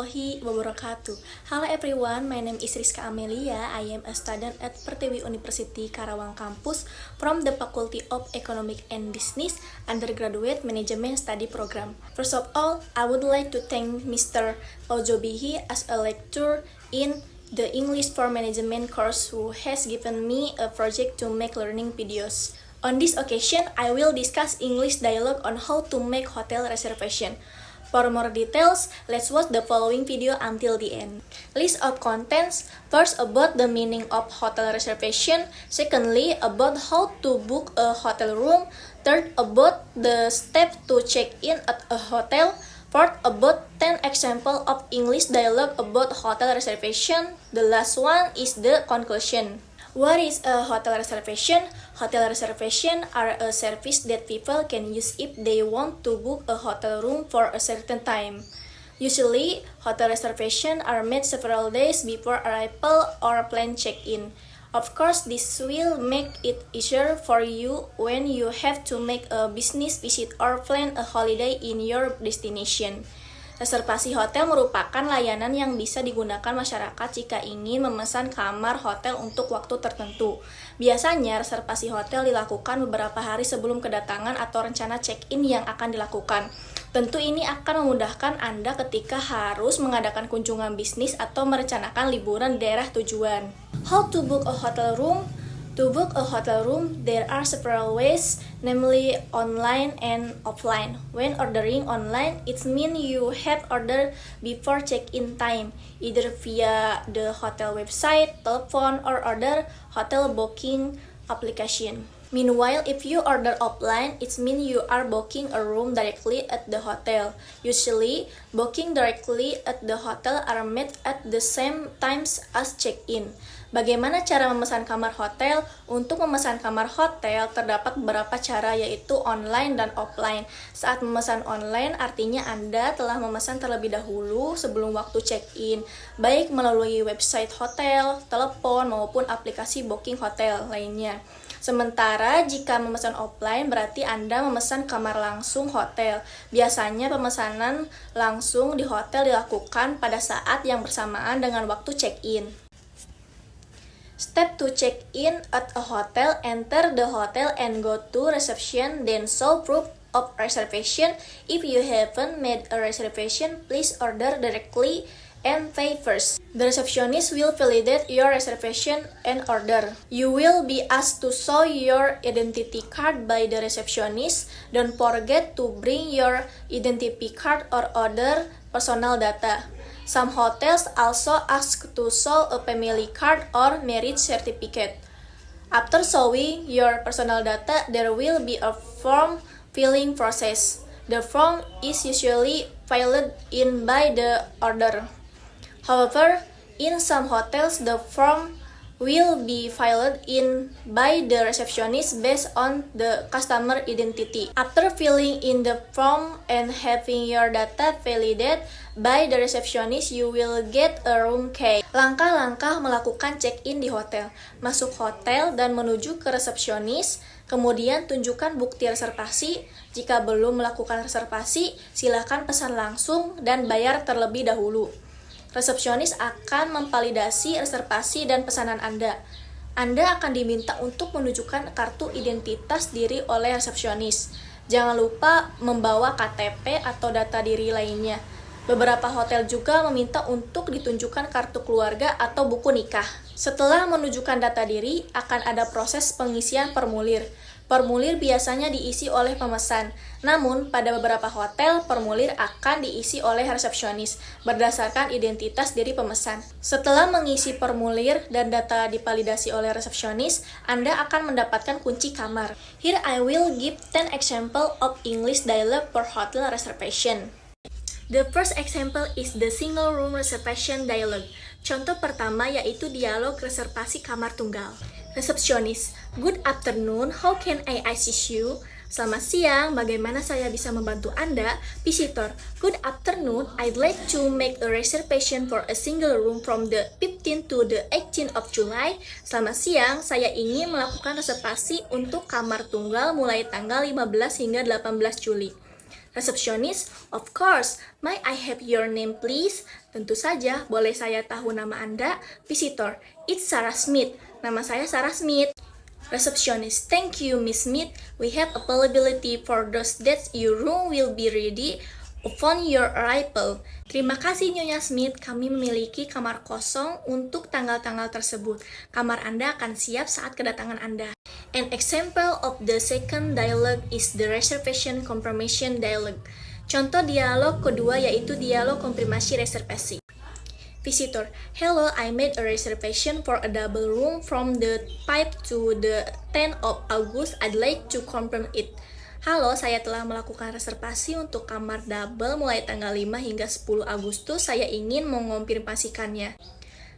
warahmatullahi wabarakatuh. Hello everyone, my name is Rizka Amelia. I am a student at Pertiwi University Karawang Campus from the Faculty of Economic and Business Undergraduate Management Study Program. First of all, I would like to thank Mr. Ojobihi as a lecturer in the English for Management course who has given me a project to make learning videos. On this occasion, I will discuss English dialogue on how to make hotel reservation. For more details, let's watch the following video until the end. List of contents. First, about the meaning of hotel reservation. Secondly, about how to book a hotel room. Third, about the steps to check in at a hotel. Fourth, about 10 examples of English dialogue about hotel reservation. The last one is the conclusion. What is a hotel reservation? Hotel reservation are a service that people can use if they want to book a hotel room for a certain time. Usually, hotel reservations are made several days before arrival or plane check-in. Of course, this will make it easier for you when you have to make a business visit or plan a holiday in your destination. Reservasi hotel merupakan layanan yang bisa digunakan masyarakat jika ingin memesan kamar hotel untuk waktu tertentu. Biasanya, reservasi hotel dilakukan beberapa hari sebelum kedatangan atau rencana check-in yang akan dilakukan. Tentu ini akan memudahkan Anda ketika harus mengadakan kunjungan bisnis atau merencanakan liburan di daerah tujuan. How to book a hotel room? To book a hotel room, there are several ways, namely online and offline. When ordering online, it means you have ordered before check-in time, either via the hotel website, telephone, or other hotel booking application. Meanwhile, if you order offline, it means you are booking a room directly at the hotel. Usually, booking directly at the hotel are made at the same times as check-in. Bagaimana cara memesan kamar hotel? Untuk memesan kamar hotel, terdapat beberapa cara yaitu online dan offline. Saat memesan online, artinya Anda telah memesan terlebih dahulu sebelum waktu check-in, baik melalui website hotel, telepon, maupun aplikasi booking hotel lainnya. Sementara jika memesan offline berarti Anda memesan kamar langsung hotel. Biasanya pemesanan langsung di hotel dilakukan pada saat yang bersamaan dengan waktu check-in. Step to check in at a hotel. Enter the hotel and go to reception, then show proof of reservation. If you haven't made a reservation, please order directly and pay first. The receptionist will validate your reservation and order. You will be asked to show your identity card by the receptionist. Don't forget to bring your identity card or other personal data. Some hotels also ask to show a family card or marriage certificate. After showing your personal data, there will be a form filling process. The form is usually filled in by the order. However, in some hotels, the form will be filled in by the receptionist based on the customer identity. After filling in the form and having your data validated by the receptionist, you will get a room key. Langkah-langkah melakukan check-in di hotel. Masuk hotel dan menuju ke resepsionis, kemudian tunjukkan bukti reservasi. Jika belum melakukan reservasi, silakan pesan langsung dan bayar terlebih dahulu. Resepsionis akan memvalidasi reservasi dan pesanan Anda. Anda akan diminta untuk menunjukkan kartu identitas diri oleh resepsionis. Jangan lupa membawa KTP atau data diri lainnya. Beberapa hotel juga meminta untuk ditunjukkan kartu keluarga atau buku nikah. Setelah menunjukkan data diri, akan ada proses pengisian formulir. Formulir biasanya diisi oleh pemesan, namun pada beberapa hotel, formulir akan diisi oleh resepsionis berdasarkan identitas diri pemesan. Setelah mengisi formulir dan data divalidasi oleh resepsionis, Anda akan mendapatkan kunci kamar. Here I will give 10 example of English dialogue for hotel reservation. The first example is the single room reservation dialogue. Contoh pertama yaitu dialog reservasi kamar tunggal. Resepsionis, good afternoon, how can I assist you? Selamat siang, bagaimana saya bisa membantu Anda? Visitor, good afternoon, I'd like to make a reservation for a single room from the 15th to the 18th of July. Selamat siang, saya ingin melakukan reservasi untuk kamar tunggal mulai tanggal 15 hingga 18 Juli. Resepsionis, of course. May I have your name please? Tentu saja, boleh saya tahu nama Anda? Visitor, it's Sarah Smith. Nama saya Sarah Smith. Receptionist, thank you Miss Smith. We have availability for those dates. Your room will be ready upon your arrival. Terima kasih Nyonya Smith, kami memiliki kamar kosong untuk tanggal-tanggal tersebut. Kamar Anda akan siap saat kedatangan Anda. An example of the second dialogue is the reservation confirmation dialogue. Contoh dialog kedua yaitu dialog konfirmasi reservasi. Visitor, hello, I made a reservation for a double room from the 5 to the 10 of August. I'd like to confirm it. Halo, saya telah melakukan reservasi untuk kamar double mulai tanggal 5 hingga 10 Agustus. Saya ingin mengonfirmasikannya.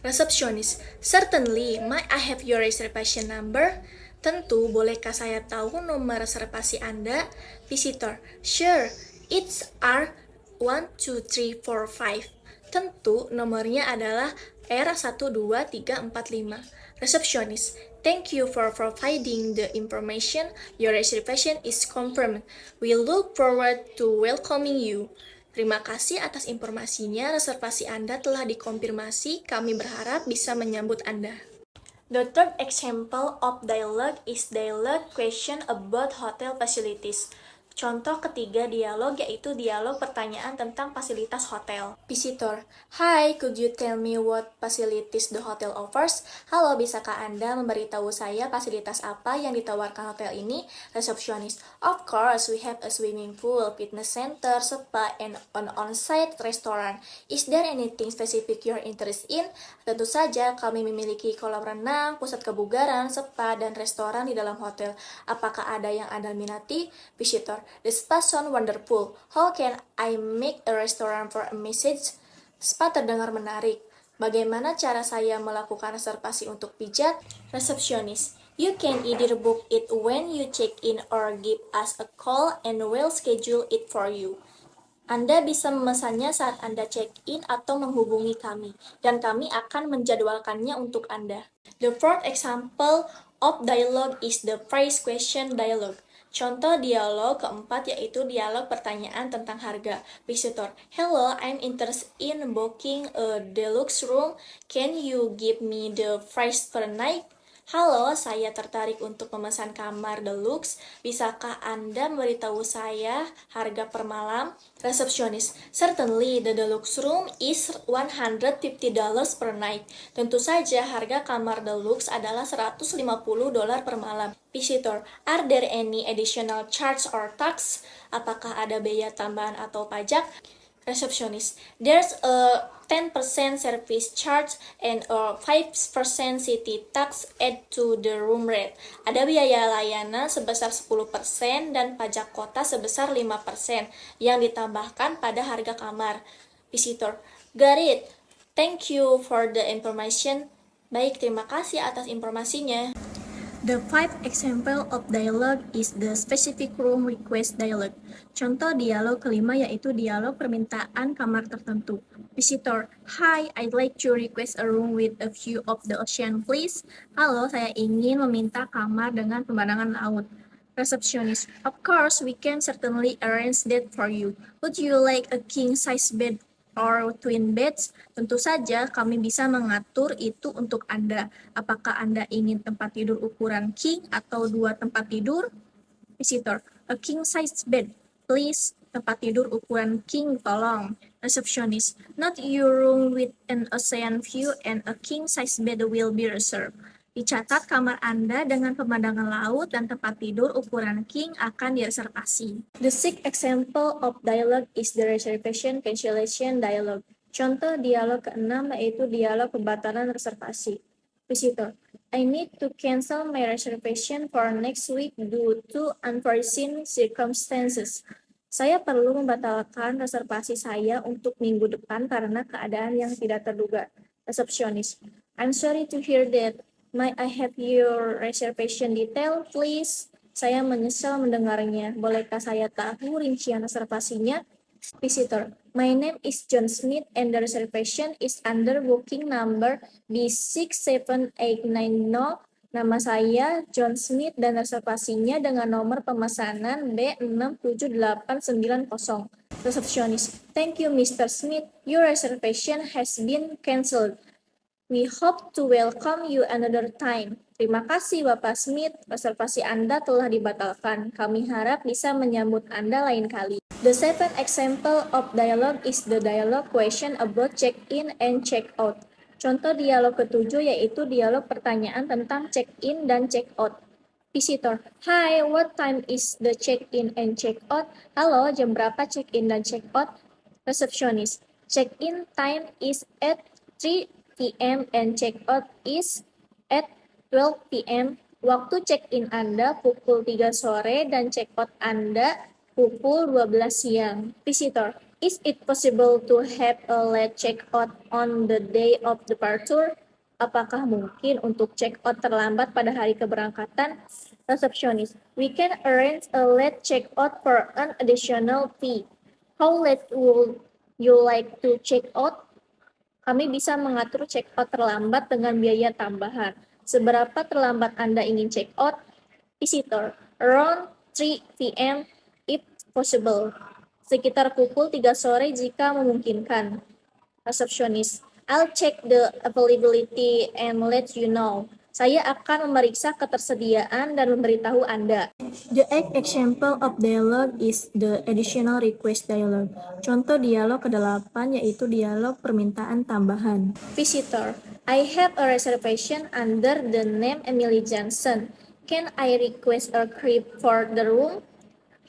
Receptionist, certainly, may I have your reservation number? Tentu, bolehkah saya tahu nomor reservasi Anda? Visitor, sure, it's R12345. Tentu, nomornya adalah R12345. Receptionist, thank you for providing the information. Your reservation is confirmed. We look forward to welcoming you. Terima kasih atas informasinya, reservasi Anda telah dikonfirmasi. Kami berharap bisa menyambut Anda. The third example of dialogue is dialogue question about hotel facilities. Contoh ketiga dialog yaitu dialog pertanyaan tentang fasilitas hotel. Visitor, hi, could you tell me what facilities the hotel offers? Halo, bisakah Anda memberitahu saya fasilitas apa yang ditawarkan hotel ini? Receptionist, of course, we have a swimming pool, fitness center, spa, and an on-site restaurant. Is there anything specific you're interested in? Tentu saja, kami memiliki kolam renang, pusat kebugaran, spa, dan restoran di dalam hotel. Apakah ada yang Anda minati? Visitor, the spa sound wonderful. How can I make a restaurant for a message? Spa terdengar menarik. Bagaimana cara saya melakukan reservasi untuk pijat? Receptionist, you can either book it when you check in or give us a call and we'll schedule it for you. Anda bisa memesannya saat Anda check-in atau menghubungi kami, dan kami akan menjadwalkannya untuk Anda. The fourth example of dialogue is the phrase question dialogue. Contoh dialog keempat yaitu dialog pertanyaan tentang harga. Visitor, hello, I'm interested in booking a deluxe room. Can you give me the price per night? Halo, saya tertarik untuk memesan kamar deluxe. Bisakah Anda memberitahu saya harga per malam? Receptionist, certainly the deluxe room is $150 per night. Tentu saja harga kamar deluxe adalah $150 per malam. Visitor, are there any additional charge or tax? Apakah ada biaya tambahan atau pajak? Receptionist, there's a 10% service charge and a 5% city tax add to the room rate. Ada biaya layanan sebesar 10% dan pajak kota sebesar 5% yang ditambahkan pada harga kamar. Visitor, got it. Thank you for the information. Baik, terima kasih atas informasinya. The fifth example of dialogue is the specific room request dialogue. Contoh dialog kelima yaitu dialog permintaan kamar tertentu. Visitor, hi, I'd like to request a room with a view of the ocean, please. Halo, saya ingin meminta kamar dengan pemandangan laut. Receptionist, of course, we can certainly arrange that for you. Would you like a king-size bed or twin beds? Tentu saja kami bisa mengatur itu untuk Anda. Apakah Anda ingin tempat tidur ukuran king atau 2 tempat tidur? Visitor, a king size bed, please. Tempat tidur ukuran king, tolong. Receptionist, not your room with an ocean view and a king size bed will be reserved. Dicatat kamar Anda dengan pemandangan laut dan tempat tidur ukuran king akan direservasi. The sixth example of dialogue is the reservation cancellation dialogue. Contoh dialog ke-6 yaitu dialog pembatalan reservasi. Visitor, I need to cancel my reservation for next week due to unforeseen circumstances. Saya perlu membatalkan reservasi saya untuk minggu depan karena keadaan yang tidak terduga. Receptionist, I'm sorry to hear that. May I have your reservation detail, please? Saya menyesal mendengarnya. Bolehkah saya tahu rincian reservasinya? Visitor, my name is John Smith and the reservation is under booking number B67890 Nama saya John Smith dan reservasinya dengan nomor pemesanan B67890. Resepsionis. Thank you, Mr. Smith. Your reservation has been cancelled. We hope to welcome you another time. Terima kasih, Bapak Smith. Reservasi Anda telah dibatalkan. Kami harap bisa menyambut Anda lain kali. The seventh example of dialogue is the dialogue question about check-in and check-out. Contoh dialog ketujuh yaitu dialog pertanyaan tentang check-in dan check-out. Visitor. Hi, what time is the check-in and check-out? Halo, jam berapa check-in dan check-out? Receptionist. Check-in time is at 3 p.m. and check-out is at 12 p.m. Waktu check-in Anda pukul 3 sore dan check-out Anda pukul 12 siang. Visitor. Is it possible to have a late check-out on the day of departure? Apakah mungkin untuk check-out terlambat pada hari keberangkatan? Receptionist. We can arrange a late check-out for an additional fee. How late would you like to check out? Kami bisa mengatur check-out terlambat dengan biaya tambahan. Seberapa terlambat Anda ingin check-out? Visitor. Around 3 p.m. if possible. Sekitar pukul 3 sore jika memungkinkan. Receptionist. I'll check the availability and let you know. Saya akan memeriksa ketersediaan dan memberitahu Anda. The eighth example of dialogue is the additional request dialogue. Contoh dialog ke-8 yaitu dialog permintaan tambahan. Visitor. I have a reservation under the name Emily Johnson. Can I request a crib for the room?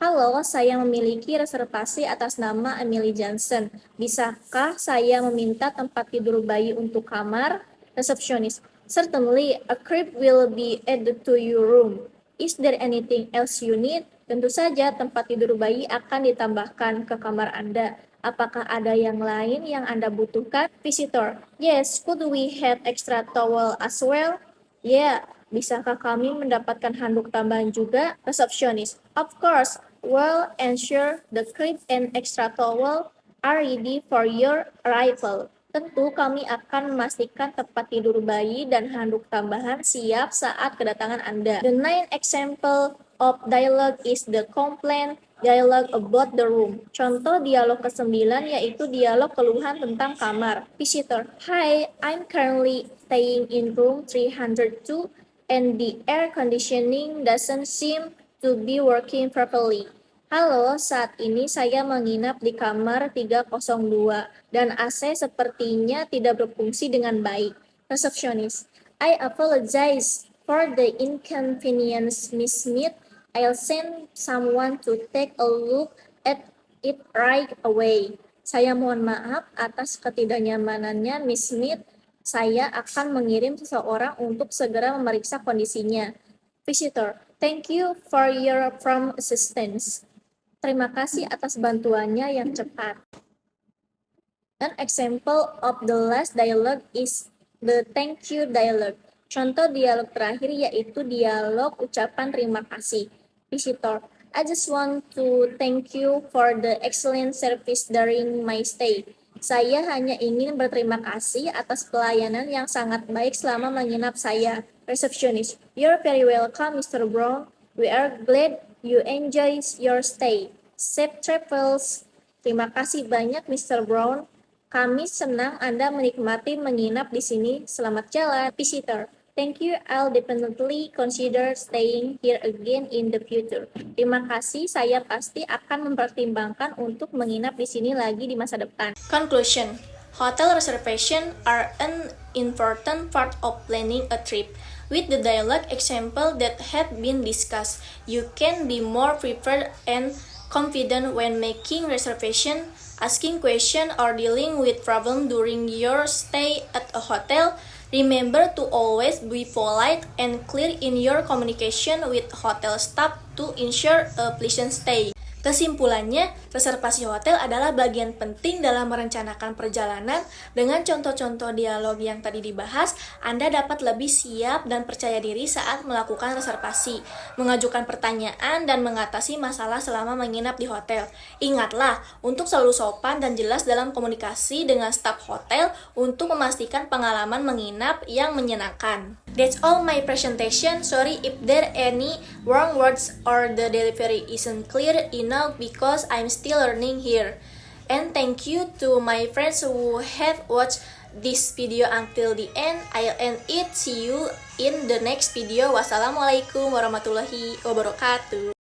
Halo, saya memiliki reservasi atas nama Emily Johnson. Bisakah saya meminta tempat tidur bayi untuk kamar? Receptionist. Certainly, a crib will be added to your room. Is there anything else you need? Tentu saja tempat tidur bayi akan ditambahkan ke kamar Anda. Apakah ada yang lain yang Anda butuhkan? Visitor. Yes, could we have extra towel as well? Yeah. Bisakah kami mendapatkan handuk tambahan juga? Receptionist. Of course. Well, ensure the crib and extra towel are ready for your arrival. Tentu kami akan memastikan tempat tidur bayi dan handuk tambahan siap saat kedatangan Anda. The ninth example of dialogue is the complaint dialogue about the room. Contoh dialog ke-9 yaitu dialog keluhan tentang kamar. Visitor. Hi, I'm currently staying in room 302 and the air conditioning doesn't seem to be working properly. Halo, saat ini saya menginap di kamar 302 dan AC sepertinya tidak berfungsi dengan baik. Receptionist. I apologize for the inconvenience, Miss Smith. I'll send someone to take a look at it right away. Saya mohon maaf atas ketidaknyamanannya, Miss Smith. Saya akan mengirim seseorang untuk segera memeriksa kondisinya. Visitor. Thank you for your prompt assistance. Terima kasih atas bantuannya yang cepat. An example of the last dialogue is the thank you dialogue. Contoh dialog terakhir yaitu dialog ucapan terima kasih. Visitor. I just want to thank you for the excellent service during my stay. Saya hanya ingin berterima kasih atas pelayanan yang sangat baik selama menginap saya. Receptionist. You're very welcome, Mr. Brown. We are glad you enjoy your stay. Safe travels. Terima kasih banyak, Mr. Brown. Kami senang Anda menikmati menginap di sini. Selamat jalan, visitor. Thank you. I'll definitely consider staying here again in the future. Terima kasih. Saya pasti akan mempertimbangkan untuk menginap di sini lagi di masa depan. Conclusion. Hotel reservation are an important part of planning a trip. With the dialogue example that had been discussed, you can be more prepared and confident when making reservation, asking questions, or dealing with problems during your stay at a hotel. Remember to always be polite and clear in your communication with hotel staff to ensure a pleasant stay. Kesimpulannya, reservasi hotel adalah bagian penting dalam merencanakan perjalanan. Dengan contoh-contoh dialog yang tadi dibahas, Anda dapat lebih siap dan percaya diri saat melakukan reservasi, mengajukan pertanyaan, dan mengatasi masalah selama menginap di hotel. Ingatlah, untuk selalu sopan dan jelas dalam komunikasi dengan staf hotel untuk memastikan pengalaman menginap yang menyenangkan. That's all my presentation. Sorry if there any wrong words or the delivery isn't clear enough because I'm still learning here. And thank you to my friends who have watched this video until the end. I'll end it. See you in the next video. Wassalamualaikum warahmatullahi wabarakatuh.